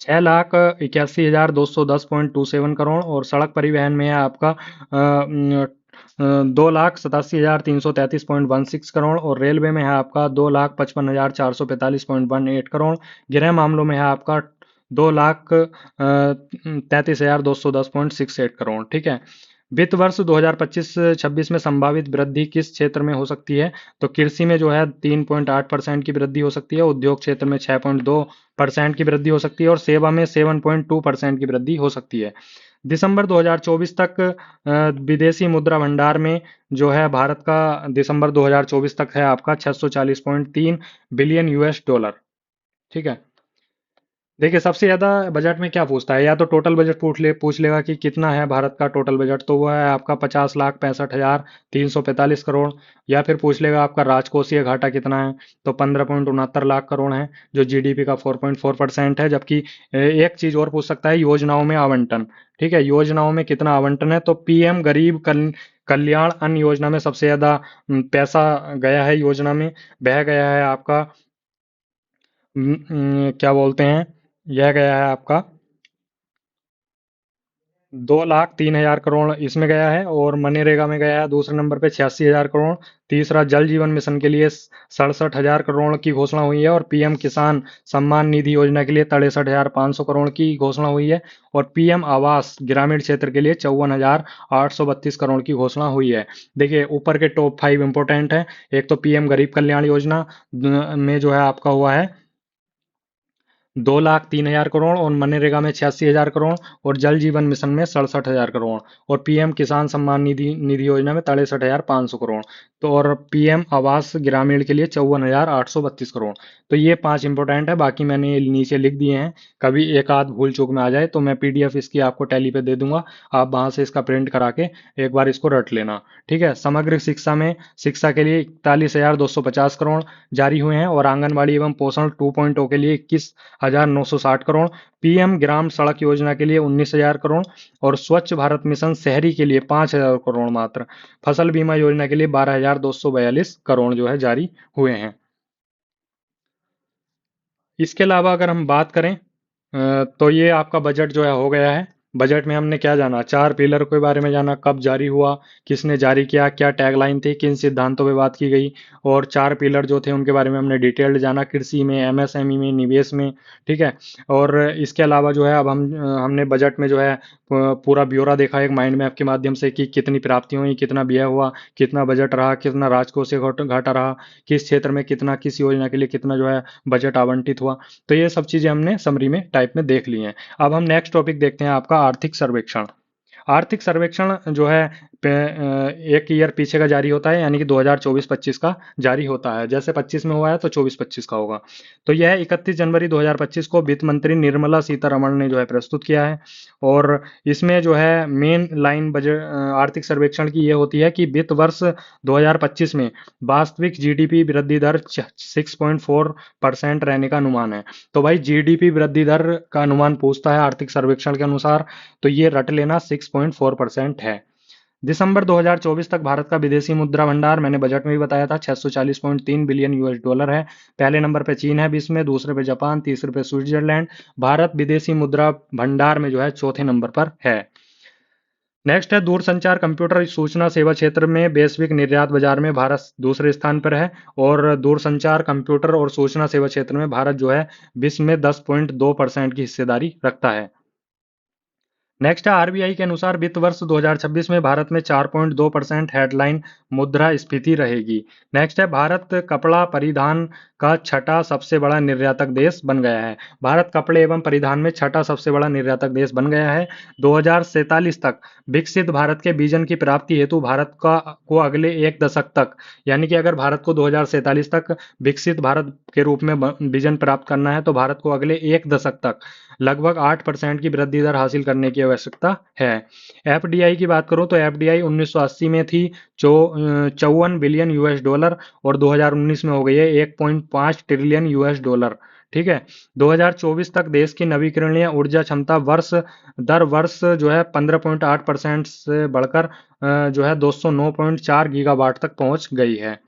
6,81,210.27 करोड़। और सड़क परिवहन में है आपका 2,87,333.16 करोड़। और रेलवे में है आपका 2,55,445.18 करोड़। गृह मामलों में है आपका 2,33,210.68 करोड़। ठीक है। वित्त वर्ष 2025-26 में संभावित वृद्धि किस क्षेत्र में हो सकती है, तो कृषि में जो है 3.8% की वृद्धि हो सकती है। उद्योग क्षेत्र में 6.2% की वृद्धि हो सकती है। और सेवा में 7.2% की वृद्धि हो सकती है। दिसंबर 2024 तक विदेशी मुद्रा भंडार में जो है भारत का दिसंबर 2024 तक है आपका 640.3 बिलियन यूएस डॉलर। ठीक है। देखिए सबसे ज्यादा बजट में क्या पूछता है, या तो टोटल बजट पूछ लेगा कि कितना है भारत का टोटल बजट, तो वो है आपका 50,65,345 करोड़। या फिर पूछ लेगा आपका राजकोषीय घाटा कितना है, तो 15.69 लाख करोड़ है, जो जीडीपी का 4.4% है। जबकि एक चीज और पूछ सकता है, योजनाओं में आवंटन। ठीक है, योजनाओं में कितना आवंटन है, तो पीएम गरीब कल्याण अन्न योजना में सबसे ज्यादा पैसा गया है योजना में। बह गया है आपका क्या बोलते हैं, यह गया है आपका 2,03,000 करोड़ इसमें गया है। और मनरेगा में गया है दूसरे नंबर पे 86,000 करोड़। तीसरा जल जीवन मिशन के लिए 67,000 करोड़ की घोषणा हुई है। और पीएम किसान सम्मान निधि योजना के लिए 63,500 करोड़ की घोषणा हुई है। और पीएम आवास ग्रामीण क्षेत्र के लिए 54,832 करोड़ की घोषणा हुई है। देखिए ऊपर के टॉप 5 इंपोर्टेंट है। एक तो पीएम गरीब कल्याण योजना में जो है आपका हुआ है 2,03,000 करोड़। और मनरेगा में 86,000 करोड़। और जल जीवन मिशन में 67,000 करोड़। और पीएम किसान सम्मान निधि निधि योजना में 63,500 करोड़। तो और पीएम आवास ग्रामीण के लिए 54,832 करोड़। तो ये 5 इंपोर्टेंट है। बाकी मैंने ये नीचे लिख दिए हैं। कभी एक आध भूल चूक में आ जाए तो मैं पीडीएफ इसकी आपको टैली पे दे दूंगा। आप वहां से इसका प्रिंट करा के एक बार इसको रट लेना। ठीक है। समग्र शिक्षा में शिक्षा के लिए 41,250 करोड़ जारी हुए हैं। और आंगनबाड़ी एवं पोषण 2.0 के लिए 21,960 करोड़। पीएम ग्राम सड़क योजना के लिए 19,000 करोड़। और स्वच्छ भारत मिशन शहरी के लिए 5,000 करोड़ मात्र। फसल बीमा योजना के लिए 12,242 करोड़ जो है जारी हुए हैं। इसके अलावा अगर हम बात करें तो ये आपका बजट जो है हो गया है। बजट में हमने क्या जाना, 4 पिलर के बारे में जाना, कब जारी हुआ, किसने जारी किया, क्या टैगलाइन थी, किन सिद्धांतों पे बात की गई। और 4 पिलर जो थे उनके बारे में हमने डिटेल्ड जाना, कृषि में, एमएसएमई में, निवेश में। ठीक है। और इसके अलावा जो है अब हमने बजट में जो है पूरा ब्यौरा देखा एक माइंड मैप के माध्यम से कि कितनी प्राप्ति हुई, कितना व्यय हुआ, कितना बजट रहा, कितना राजकोषीय घाटा रहा, किस क्षेत्र में कितना, किस योजना के लिए कितना जो है बजट आवंटित हुआ। तो ये सब चीजें हमने समरी में टाइप में देख ली हैं। अब हम नेक्स्ट टॉपिक देखते हैं आपका आर्थिक सर्वेक्षण। आर्थिक सर्वेक्षण जो है एक ईयर पीछे का जारी होता है, यानी कि 2024-25 का जारी होता है। जैसे 25 में हुआ है तो 24-25 का होगा। तो यह 31 जनवरी 2025 को वित्त मंत्री निर्मला सीतारमण ने जो है प्रस्तुत किया है। और इसमें जो है मेन लाइन बजट आर्थिक सर्वेक्षण की ये होती है कि वित्त वर्ष 2025 में वास्तविक जीडीपी वृद्धि दर 6.4% रहने का अनुमान है। तो भाई जीडीपी वृद्धि दर का अनुमान पूछता है आर्थिक सर्वेक्षण के अनुसार, तो ये रट लेना 6.4% है। दिसंबर 2024 तक भारत का विदेशी मुद्रा भंडार, मैंने बजट में भी बताया था, 640.3 बिलियन यूएस डॉलर है। पहले नंबर पे चीन है 20 में, दूसरे पे जापान, तीसरे पे स्विट्जरलैंड। भारत विदेशी मुद्रा भंडार में जो है चौथे नंबर पर है। नेक्स्ट है दूरसंचार कंप्यूटर सूचना सेवा क्षेत्र में वैश्विक निर्यात बाजार में भारत दूसरे स्थान पर है। और दूरसंचार कंप्यूटर और सूचना सेवा क्षेत्र में भारत जो है विश्व में 10.2% की हिस्सेदारी रखता है। नेक्स्ट है आरबीआई के अनुसार वित्त वर्ष 2026 में भारत में 4.2% हेडलाइन मुद्रास्फीति रहेगी। नेक्स्ट है भारत कपड़ा परिधान का छठा सबसे बड़ा निर्यातक देश बन गया है। भारत कपड़े एवं परिधान में छठा सबसे बड़ा निर्यातक देश बन गया है। 2047 तक विकसित भारत के विजन की प्राप्ति हेतु भारत को अगले एक दशक तक, यानी कि अगर भारत को 2047 तक विकसित भारत के रूप में विजन प्राप्त करना है तो भारत को अगले एक दशक तक लगभग 8% की वृद्धि दर हासिल करने की आवश्यकता है। एफडीआई की बात करूं तो एफडीआई 1980 में थी 54 बिलियन यूएस डॉलर और 2019 में हो गई है 1.5 ट्रिलियन यूएस डॉलर। ठीक है, 2024 तक देश की नवीकरणीय ऊर्जा क्षमता वर्ष जो है 15.8% से बढ़कर जो है 209.4 गीगावाट तक पहुंच गई है।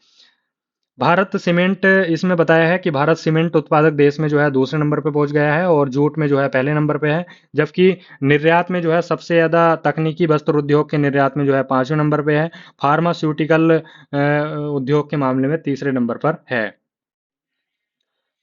भारत सीमेंट इसमें बताया है कि भारत सीमेंट उत्पादक देश में जो है दूसरे नंबर पे पहुंच गया है और जूट में जो है पहले नंबर पे है। जबकि निर्यात में जो है सबसे ज़्यादा तकनीकी वस्त्र उद्योग के निर्यात में जो है 5वें नंबर पे है। फार्मास्यूटिकल उद्योग के मामले में तीसरे नंबर पर है।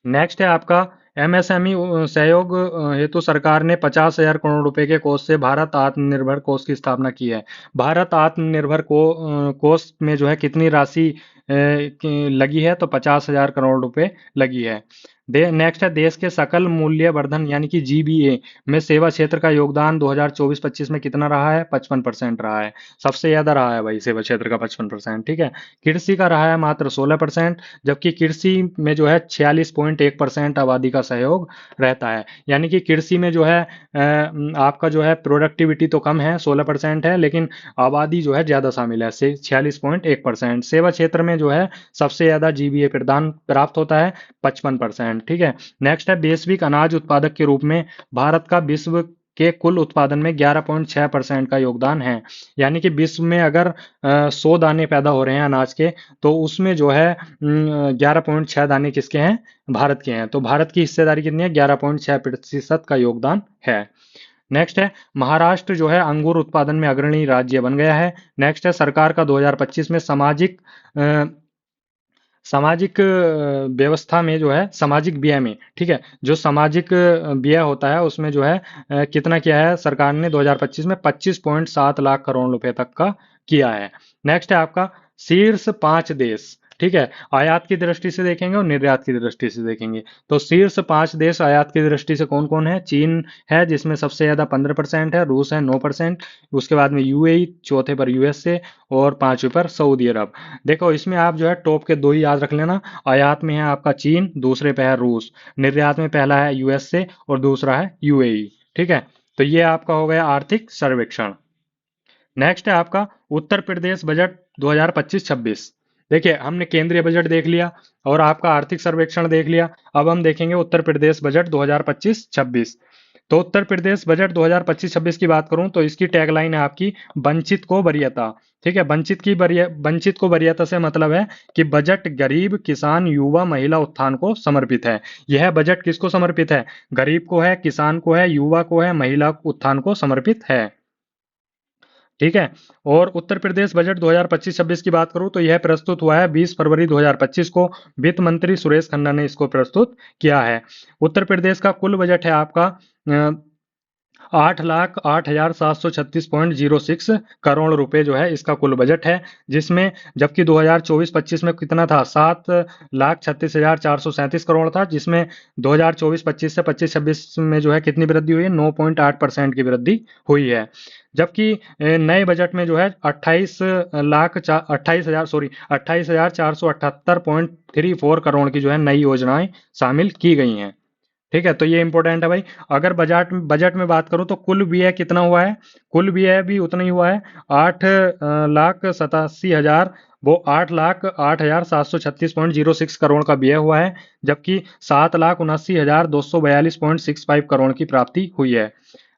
नेक्स्ट है आपका एमएसएमई सहयोग हेतु सरकार ने 50,000 करोड़ रुपए के कोष से भारत आत्मनिर्भर कोष की स्थापना की है। भारत आत्मनिर्भर कोष में जो है कितनी राशि लगी है तो 50,000 करोड़ रुपए लगी है। नेक्स्ट है देश के सकल मूल्य वर्धन यानी कि जीबीए में सेवा क्षेत्र का योगदान 2024-25 में कितना रहा है? 55% रहा है। सबसे ज्यादा रहा है भाई सेवा क्षेत्र का 55%। ठीक है, कृषि का रहा है मात्र 16%, जबकि कृषि में जो है 46.1% आबादी का सहयोग रहता है। यानी कि कृषि में जो है आपका जो है प्रोडक्टिविटी तो कम है, 16% है, लेकिन आबादी जो है ज्यादा शामिल है, 46.1%। सेवा क्षेत्र में जो है सबसे ज्यादा जीबीए प्रदान प्राप्त होता है, 55%। ठीक है, नेक्स्ट है वैश्विक अनाज उत्पादक के रूप में भारत का विश्व के कुल उत्पादन में 11.6% का योगदान है। यानी कि विश्व में अगर 100 दाने पैदा हो रहे हैं अनाज के तो उसमें जो है 11.6 दाने किसके हैं? भारत के हैं। तो भारत की हिस्सेदारी कितनी है? 11.6% का योगदान है। नेक्स्ट है महाराष्ट्र जो है अंगूर उत्पादन में अग्रणी राज्य बन गया है। नेक्स्ट है सरकार का 2025 में सामाजिक व्यवस्था में जो है सामाजिक व्यय में, ठीक है, जो सामाजिक व्यय होता है उसमें जो है कितना किया है सरकार ने 2025 में 25.7 लाख करोड़ रुपए तक का किया है। नेक्स्ट है आपका शीर्ष 5 देश। ठीक है, आयात की दृष्टि से देखेंगे और निर्यात की दृष्टि से देखेंगे तो शीर्ष 5 देश आयात की दृष्टि से कौन कौन है? चीन है जिसमें सबसे ज्यादा 15% है, रूस है 9%, उसके बाद में यूएई, चौथे पर यूएसए और पांचवें पर सऊदी अरब। देखो इसमें आप जो है टॉप के दो ही याद रख लेना। आयात में है आपका चीन, दूसरे पे है रूस। निर्यात में पहला है यूएसए और दूसरा है यूएई। ठीक है, तो ये आपका हो गया आर्थिक सर्वेक्षण। नेक्स्ट है आपका उत्तर प्रदेश बजट 2025-26। देखिए हमने केंद्रीय बजट देख लिया और आपका आर्थिक सर्वेक्षण देख लिया। अब हम देखेंगे उत्तर प्रदेश बजट 2025-26। तो उत्तर प्रदेश बजट 2025-26 की बात करूं तो इसकी टैगलाइन है आपकी वंचित को वरीयता। ठीक है, वंचित को वरीयता से मतलब है कि बजट गरीब, किसान, युवा, महिला उत्थान को समर्पित है। यह बजट किसको समर्पित है? गरीब को है, किसान को है, युवा को है, महिला उत्थान को समर्पित है। ठीक है, और उत्तर प्रदेश बजट 2025-26 की बात करूं तो यह प्रस्तुत हुआ है 20 फरवरी 2025 को। वित्त मंत्री सुरेश खन्ना ने इसको प्रस्तुत किया है। उत्तर प्रदेश का कुल बजट है आपका 8,08,736.06 करोड़ रुपए जो है इसका कुल बजट है, जिसमें जबकि 2024-25 में कितना था? 7,36,437 करोड़ था, जिसमें 2024-25 से 25-26 में जो है कितनी वृद्धि हुई है? 9.8% की वृद्धि हुई है। जबकि नए बजट में जो है 28,478.34 करोड़ की जो है नई योजनाएं शामिल की गई हैं। ठीक है, तो ये इंपॉर्टेंट है भाई। अगर बजट में बात करूं तो कुल व्यय कितना हुआ है? कुल व्यय भी उतना ही हुआ है, 8,87,000, वो 8,08,736.06 करोड़ का व्यय हुआ है, जबकि 7,79,242.65 करोड़ की प्राप्ति हुई है।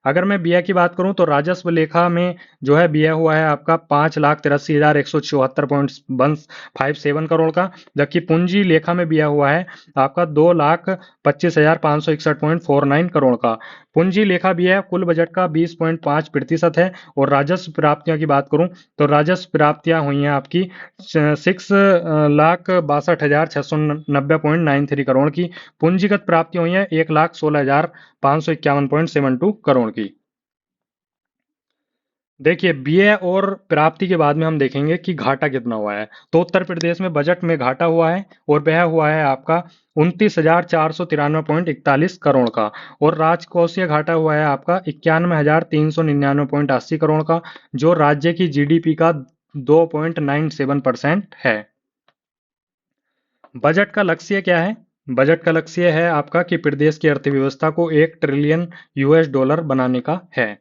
अगर मैं व्यय की बात करूं तो राजस्व लेखा में जो है व्यय हुआ है आपका 5,83,154.157 करोड़ का, जबकि पूंजी लेखा में व्यय हुआ है आपका 2,25,561.49 करोड़ का। पूंजी लेखा व्यय कुल बजट का 20.5% है। और राजस्व प्राप्तियों की बात करूं तो राजस्व प्राप्तियां हुई हैं आपकी 6,62,690.93 करोड़ की। पूंजीगत प्राप्तियां हुई हैं 1,16,551.72 करोड़ की। देखिए व्यय और प्राप्ति के बाद में हम देखेंगे कि घाटा कितना हुआ है। तो उत्तर प्रदेश में बजट में घाटा हुआ है और वह हुआ है आपका 29,493.41 करोड़ का। और राजकोषीय घाटा हुआ है आपका 91,399.80 करोड़ का, जो राज्य की जीडीपी का 2.97% है। बजट का लक्ष्य क्या है? बजट का लक्ष्य है आपका कि प्रदेश की अर्थव्यवस्था को 1 ट्रिलियन यूएस डॉलर बनाने का है।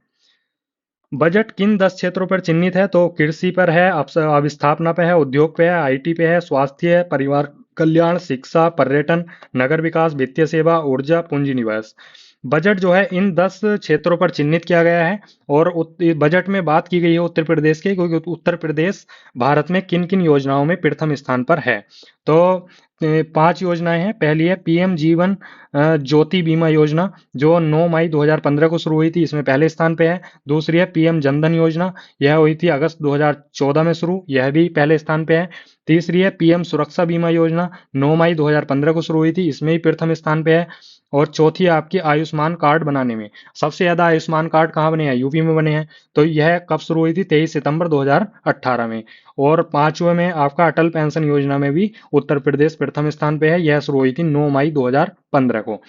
बजट किन 10 क्षेत्रों पर चिन्हित है? तो कृषि पर है, अवस्थापना पे है, उद्योग पे है, आईटी पे है, स्वास्थ्य है, परिवार कल्याण, शिक्षा, पर्यटन, नगर विकास, वित्तीय सेवा, ऊर्जा, पूंजी निवेश। बजट जो है इन 10 क्षेत्रों पर चिन्हित किया गया है। और बजट में बात की गई है उत्तर प्रदेश की, क्योंकि उत्तर प्रदेश भारत में किन किन योजनाओं में प्रथम स्थान पर है। तो 5 योजनाएं हैं। पहली है पीएम जीवन ज्योति बीमा योजना, जो 9 मई 2015 को शुरू हुई थी, इसमें पहले स्थान पे है। दूसरी है पीएम जनधन योजना, यह हुई थी अगस्त 2014 में शुरू, यह भी पहले स्थान पे है। तीसरी है पीएम सुरक्षा बीमा योजना, 9 मई 2015 को शुरू हुई थी, इसमें भी प्रथम स्थान पे है। और चौथी है आपकी आयुष्मान कार्ड बनाने में। सबसे ज्यादा आयुष्मान कार्ड कहाँ बने हैं? यूपी में बने हैं। तो यह कब शुरू हुई थी? 23 सितंबर 2018 में। और पांचवें में आपका अटल पेंशन योजना में भी उत्तर प्रदेश प्रथम स्थान पे है, यह शुरू हुई थी 9 मई 2015 को।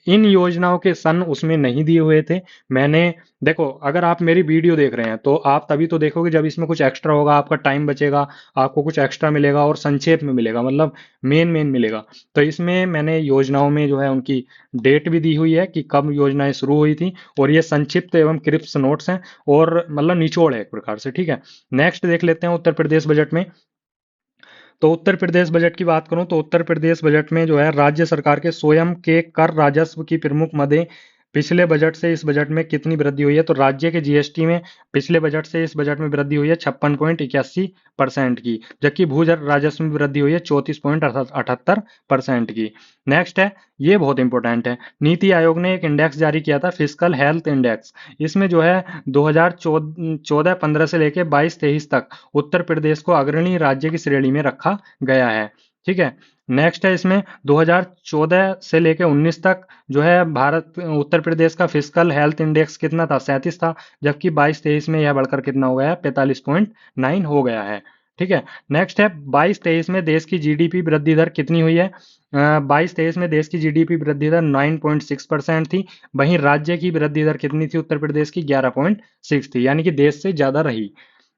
इन योजनाओं के सन उसमें नहीं दिए हुए थे। मैंने, देखो अगर आप मेरी वीडियो देख रहे हैं तो आप तभी तो देखोगे जब इसमें कुछ एक्स्ट्रा होगा, आपका टाइम बचेगा, आपको कुछ एक्स्ट्रा मिलेगा और संक्षेप में मिलेगा, मतलब मेन मेन मिलेगा। तो इसमें मैंने योजनाओं में जो है उनकी डेट भी दी हुई है कि कब योजनाएं शुरू हुई थी, और ये संक्षिप्त एवं क्रिप्स नोट्स हैं, और मतलब निचोड़ है एक प्रकार से, ठीक है। नेक्स्ट देख लेते हैं उत्तर प्रदेश बजट में। तो उत्तर प्रदेश बजट की बात करूं तो उत्तर प्रदेश बजट में जो है राज्य सरकार के स्वयं के कर राजस्व की प्रमुख मदें पिछले बजट से इस बजट में कितनी वृद्धि हुई है? तो राज्य के जीएसटी में पिछले बजट से इस बजट में वृद्धि हुई है 56.81% की, जबकि भू राजस्व में वृद्धि हुई है 34.78% की। नेक्स्ट है, ये बहुत इंपॉर्टेंट है, नीति आयोग ने एक इंडेक्स जारी किया था, फिस्कल हेल्थ इंडेक्स। इसमें जो है 2014-15 से लेके 22-23 तक उत्तर प्रदेश को अग्रणी राज्य की श्रेणी में रखा गया है, ठीक है। नेक्स्ट है, इसमें 2014 से लेके 19 तक जो है भारत उत्तर प्रदेश का फिस्कल हेल्थ इंडेक्स कितना था? 37 था, जबकि 22-23 में यह बढ़कर कितना हो गया है? 45.9 हो गया है, ठीक है। नेक्स्ट है, 22-23 में देश की जीडीपी वृद्धि दर कितनी हुई है? 22-23 में देश की जीडीपी वृद्धि दर 9.6% थी। वहीं राज्य की वृद्धि दर कितनी थी उत्तर प्रदेश की? 11.6 थी, यानी कि देश से ज्यादा रही।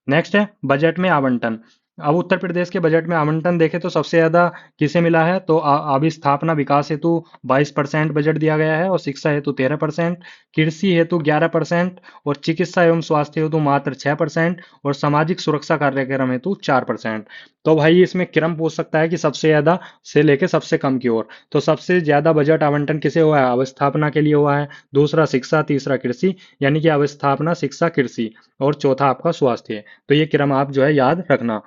नेक्स्ट है बजट में आवंटन। अब उत्तर प्रदेश के बजट में आवंटन देखें तो सबसे ज्यादा किसे मिला है? तो अभिस्थापना विकास हेतु 22% बजट दिया गया है, और शिक्षा हेतु 13%, कृषि हेतु 11%, और चिकित्सा एवं स्वास्थ्य हेतु मात्र 6%, और सामाजिक सुरक्षा कार्यक्रम हेतु 4%। तो भाई इसमें क्रम पूछ सकता है कि सबसे ज्यादा से लेके सबसे कम की ओर। तो सबसे ज्यादा बजट आवंटन किसे हुआ है? अवस्थापना के लिए हुआ है, दूसरा शिक्षा, तीसरा कृषि, यानी कि अवस्थापना, शिक्षा, कृषि, और चौथा आपका स्वास्थ्य है। तो ये क्रम आप जो है याद रखना।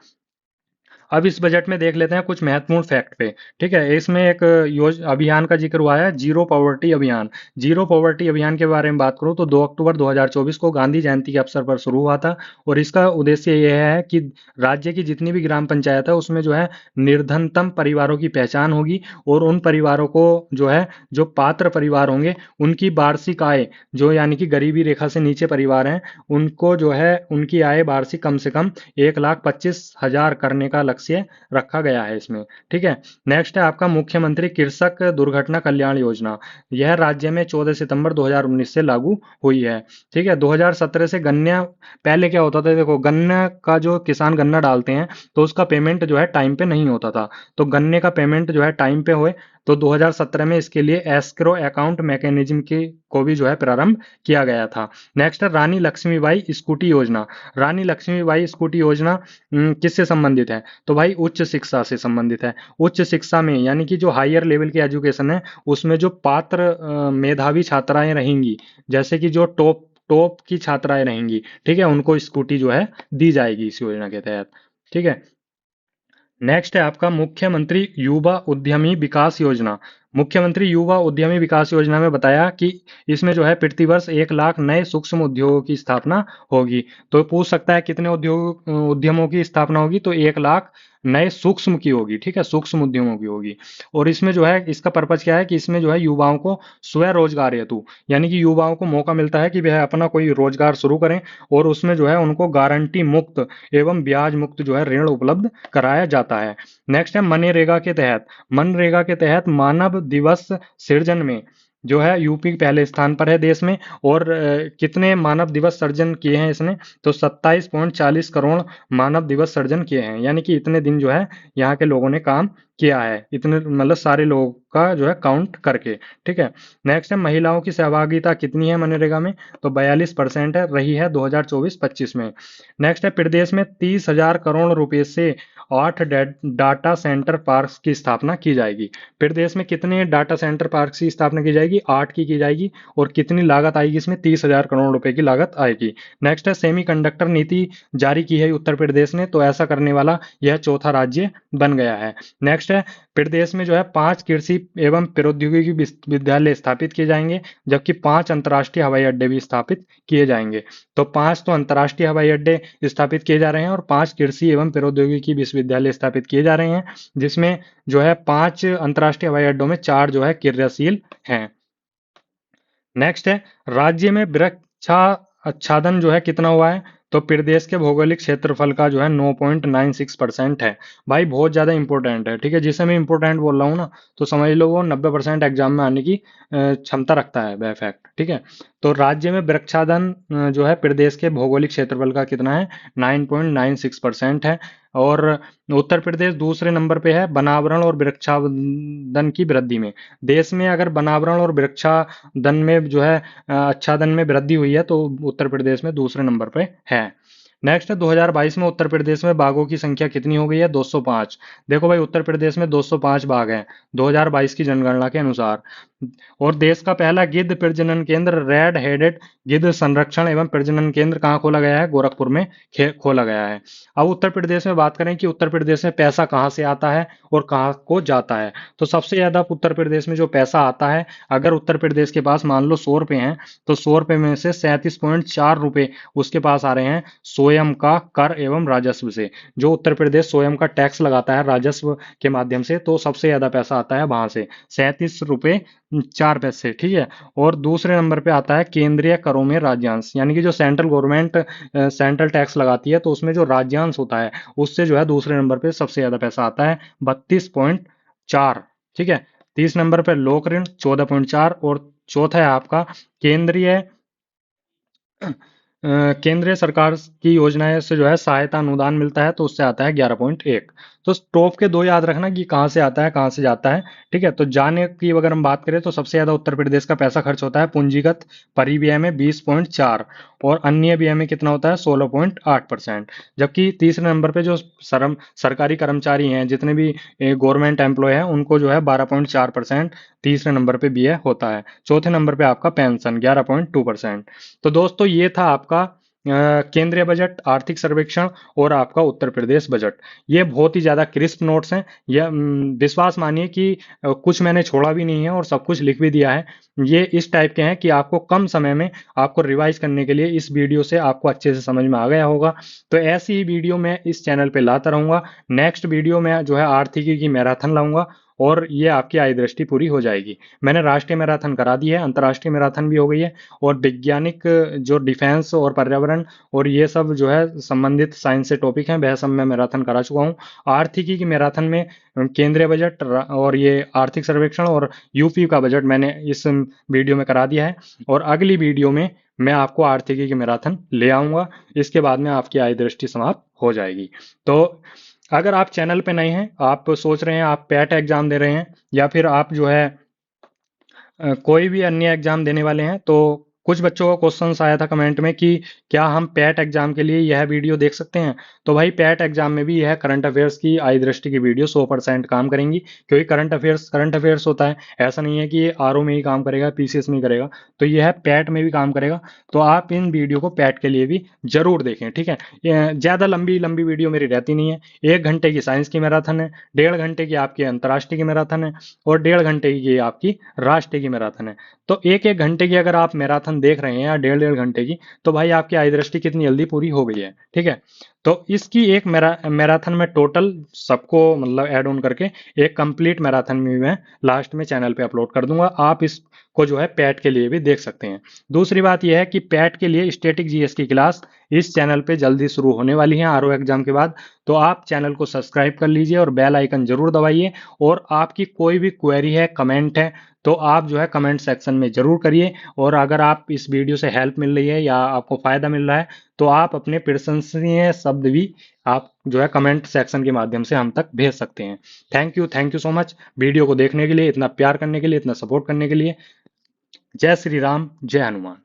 अब इस बजट में देख लेते हैं कुछ महत्वपूर्ण फैक्ट पे, ठीक है। इसमें एक अभियान का जिक्र हुआ है, जीरो पॉवर्टी अभियान। जीरो पॉवर्टी अभियान के बारे में बात करूं तो 2 अक्टूबर 2024 को गांधी जयंती के अवसर पर शुरू हुआ था, और इसका उद्देश्य यह है कि राज्य की जितनी भी ग्राम पंचायत है उसमें जो है निर्धनतम परिवारों की पहचान होगी, और उन परिवारों को जो है, जो पात्र परिवार होंगे, उनकी वार्षिक आय, जो यानी कि गरीबी रेखा से नीचे परिवार हैं, उनको जो है उनकी आय वार्षिक कम से कम 1,25,000 करने का लक्ष्य रखा गया है इसमें, ठीक है। नेक्स्ट है आपका मुख्यमंत्री कृषक दुर्घटना कल्याण योजना। यह राज्य में 14 सितंबर 2019 से लागू हुई है, ठीक है। 2017 से गन्ना, पहले क्या होता था, देखो गन्ना का जो किसान गन्ना डालते हैं तो उसका पेमेंट जो है टाइम पे नहीं होता था, तो गन्ने का पेमेंट जो है टाइम पे होए, तो 2017 में इसके लिए एस्क्रो अकाउंट मैकेनिज्म को भी जो है प्रारंभ किया गया था। नेक्स्ट है रानी लक्ष्मीबाई स्कूटी योजना। रानी लक्ष्मीबाई स्कूटी योजना किससे संबंधित है? तो भाई उच्च शिक्षा से संबंधित है। उच्च शिक्षा में यानी कि जो हायर लेवल की एजुकेशन है उसमें जो पात्र मेधावी छात्राएं रहेंगी, जैसे कि जो टॉप टॉप की छात्राएं रहेंगी, ठीक है, उनको स्कूटी जो है दी जाएगी इस योजना के तहत। ठीक है। नेक्स्ट है आपका मुख्यमंत्री युवा उद्यमी विकास योजना। मुख्यमंत्री युवा उद्यमी विकास योजना में बताया कि इसमें जो है प्रतिवर्ष 1 लाख नए सूक्ष्म उद्योगों की स्थापना होगी। तो पूछ सकता है कितने उद्यमों की स्थापना होगी? तो 1 लाख नए सूक्ष्म की होगी। ठीक है, सूक्ष्म उद्यमों की होगी। और इसमें जो है इसका पर्पज क्या है कि इसमें जो है युवाओं को स्वरोजगार हेतु, यानी कि युवाओं को मौका मिलता है कि वह अपना कोई रोजगार शुरू करें और उसमें जो है उनको गारंटी मुक्त एवं ब्याज मुक्त जो है ऋण उपलब्ध कराया जाता है। नेक्स्ट है मनरेगा के तहत। मनरेगा के तहत मानव दिवस सृजन में जो है यूपी पहले स्थान पर है देश में। और कितने मानव दिवस सर्जन किए हैं इसने? तो 27.40 करोड़ मानव दिवस सर्जन किए हैं, यानी कि इतने दिन जो है यहाँ के लोगों ने काम किया है, इतने मतलब सारे लोगों का जो है काउंट करके। ठीक है। नेक्स्ट है महिलाओं की सहभागिता कितनी है मनरेगा में? तो 42% है, रही है 2024-25 में। नेक्स्ट है प्रदेश में 30,000 करोड़ रुपए से 8 डाटा सेंटर पार्क्स की स्थापना की जाएगी। प्रदेश में कितने डाटा सेंटर पार्क्स की स्थापना की जाएगी? 8 की जाएगी। और कितनी लागत आएगी इसमें? 30,000 करोड़ रुपए की लागत आएगी। नेक्स्ट है सेमीकंडक्टर नीति जारी की है उत्तर प्रदेश ने, तो ऐसा करने वाला यह चौथा राज्य बन गया है। नेक्स्ट है प्रदेश में जो है 5 कृषि एवं प्रौद्योगिकी विश्वविद्यालय स्थापित किए जाएंगे, जबकि 5 अंतर्राष्ट्रीय हवाई अड्डे भी स्थापित किए जाएंगे। तो 5 तो अंतर्राष्ट्रीय हवाई अड्डे स्थापित किए जा रहे हैं और 5 कृषि एवं प्रौद्योगिकी विश्वविद्यालय स्थापित किए जा रहे हैं, जिसमें जो है 5 अंतर्राष्ट्रीय हवाई अड्डों में 4 जो है क्रियाशील हैं। नेक्स्ट है राज्य में वृक्षाच्छादन जो है कितना हुआ है? तो प्रदेश के भौगोलिक क्षेत्रफल का जो है 9.96% है। भाई बहुत ज्यादा इंपॉर्टेंट है। ठीक है, जिसे मैं इंपॉर्टेंट बोल रहा हूँ ना, तो समझ लो वो 90% एग्जाम में आने की क्षमता रखता है वह फैक्ट। ठीक है। तो राज्य में वृक्षादन जो है प्रदेश के भौगोलिक क्षेत्रफल का कितना है? 9.96% है। और उत्तर प्रदेश दूसरे नंबर पे है वनावरण और वृक्षादन की वृद्धि में। देश में अगर वनावरण और वृक्षादन में जो है आच्छादन में वृद्धि हुई है तो उत्तर प्रदेश में दूसरे नंबर पे है। नेक्स्ट है 2022 में उत्तर प्रदेश में बाघों की संख्या कितनी हो गई है? 205। देखो भाई उत्तर प्रदेश में 205 बाघ हैं 2022 की जनगणना के अनुसार। और देश का पहला गिद्ध प्रजनन केंद्र रेड हेडेड गिद्ध संरक्षण एवं प्रजनन केंद्र कहाँ खोला गया है? गोरखपुर में खोला गया है। अब उत्तर प्रदेश में बात करें कि उत्तर प्रदेश में पैसा कहाँ से आता है और कहाँ को जाता है, तो सबसे ज्यादा उत्तर प्रदेश में जो पैसा आता है, अगर उत्तर प्रदेश के पास मान लो 100 रुपए हैं, तो 100 रुपए में से 37.4 रुपए उसके पास आ रहे हैं स्वयं का कर एवं राजस्व से। जो उत्तर प्रदेश स्वयं का टैक्स लगाता है राजस्व के माध्यम से, तो सबसे ज्यादा पैसा आता है वहां से 37 रुपए 4 पैसे। ठीक है। और दूसरे नंबर पे आता है केंद्रीय करों में राज्यांश, यानी कि जो सेंट्रल गवर्नमेंट सेंट्रल टैक्स लगाती है, तो उसमें जो राज्यांश होता है उससे जो है दूसरे नंबर पे सबसे ज्यादा पैसा आता है 32.4। ठीक है। 30 नंबर पे लोक ऋण 14.4। और चौथा है आपका केंद्रीय केंद्रीय सरकार की योजनाएं से जो है सहायता अनुदान मिलता है, तो उससे आता है 11.1। तो टॉप के दो याद रखना कि कहाँ से आता है कहाँ से जाता है। ठीक है। तो जाने की अगर हम बात करें तो सबसे ज्यादा उत्तर प्रदेश का पैसा खर्च होता है पूंजीगत परिव्यय में 20.4। और अन्य व्यय में कितना होता है? 16.8%। जबकि तीसरे नंबर पे जो सरकारी कर्मचारी हैं, जितने भी गवर्नमेंट एम्प्लॉय हैं, उनको जो है 12.4% तीसरे नंबर पे व्यय होता है। चौथे नंबर पे आपका पेंशन 11.2%। तो दोस्तों ये था आपका केंद्रीय बजट, आर्थिक सर्वेक्षण और आपका उत्तर प्रदेश बजट। ये बहुत ही ज्यादा क्रिस्प नोट्स हैं। यह विश्वास मानिए कि कुछ मैंने छोड़ा भी नहीं है और सब कुछ लिख भी दिया है। ये इस टाइप के हैं कि आपको कम समय में आपको रिवाइज करने के लिए इस वीडियो से आपको अच्छे से समझ में आ गया होगा। तो ऐसी ही वीडियो मैं इस चैनल पे लाता रहूंगा। नेक्स्ट वीडियो में जो है आर्थिकी की मैराथन लाऊंगा और ये आपकी आय दृष्टि पूरी हो जाएगी। मैंने राष्ट्रीय मैराथन करा दी है, अंतर्राष्ट्रीय मैराथन भी हो गई है, और वैज्ञानिक जो डिफेंस और पर्यावरण और ये सब जो है संबंधित साइंस से टॉपिक हैं, वह सब मैं मैराथन करा चुका हूँ। आर्थिकी की मैराथन में केंद्रीय बजट और ये आर्थिक सर्वेक्षण और यूपी का बजट मैंने इस वीडियो में करा दिया है। और अगली वीडियो में मैं आपको आर्थिकी की मैराथन ले आऊंगा। इसके बाद में आपकी आय दृष्टि समाप्त हो जाएगी। तो अगर आप चैनल पे नए हैं, आप सोच रहे हैं आप पैट एग्जाम दे रहे हैं, या फिर आप जो है कोई भी अन्य एग्जाम देने वाले हैं, तो कुछ बच्चों का क्वेश्चन आया था कमेंट में कि क्या हम पैट एग्जाम के लिए यह वीडियो देख सकते हैं। तो भाई पैट एग्जाम में भी यह करंट अफेयर्स की आई दृष्टि की वीडियो 100% काम करेंगी, क्योंकि करंट अफेयर्स होता है, ऐसा नहीं है कि ये आरओ में ही काम करेगा, पीसीएस में ही करेगा, तो यह पैट में भी काम करेगा। तो आप इन वीडियो को पैट के लिए भी जरूर देखें, ठीक है। ज़्यादा लंबी लंबी वीडियो मेरी रहती नहीं है। 1 घंटे की साइंस की मैराथन है, 1.5 घंटे की आपकी अंतर्राष्ट्रीय की मैराथन है, और 1.5 घंटे की आपकी राष्ट्रीय की मैराथन है। तो 1-1 घंटे की अगर आप मैराथन देख रहे हैं या 1.5-1.5 घंटे की, तो भाई आपकी आय दृष्टि कितनी जल्दी पूरी हो गई है, ठीक है। तो इसकी एक मैराथन में टोटल सबको मतलब ऐड ऑन करके एक कंप्लीट मैराथन में मैं लास्ट में चैनल पे अपलोड कर दूंगा। आप इसको जो है पैट के लिए भी देख सकते हैं। दूसरी बात यह है कि पैट के लिए स्टैटिक जीएस की क्लास इस चैनल पे जल्दी शुरू होने वाली है आरओ एग्जाम के बाद। तो आप चैनल को सब्सक्राइब कर लीजिए और बेल आइकन जरूर दबाइए। और आपकी कोई भी क्वेरी है, कमेंट है, तो आप जो है कमेंट सेक्शन में जरूर करिए। और अगर आप इस वीडियो से हेल्प मिल रही है या आपको फायदा मिल रहा है, तो आप अपने प्रशंसनीय शब्द भी आप जो है कमेंट सेक्शन के माध्यम से हम तक भेज सकते हैं। Thank you so much video को देखने के लिए, इतना प्यार करने के लिए, इतना सपोर्ट करने के लिए। जय श्री राम, जय हनुमान।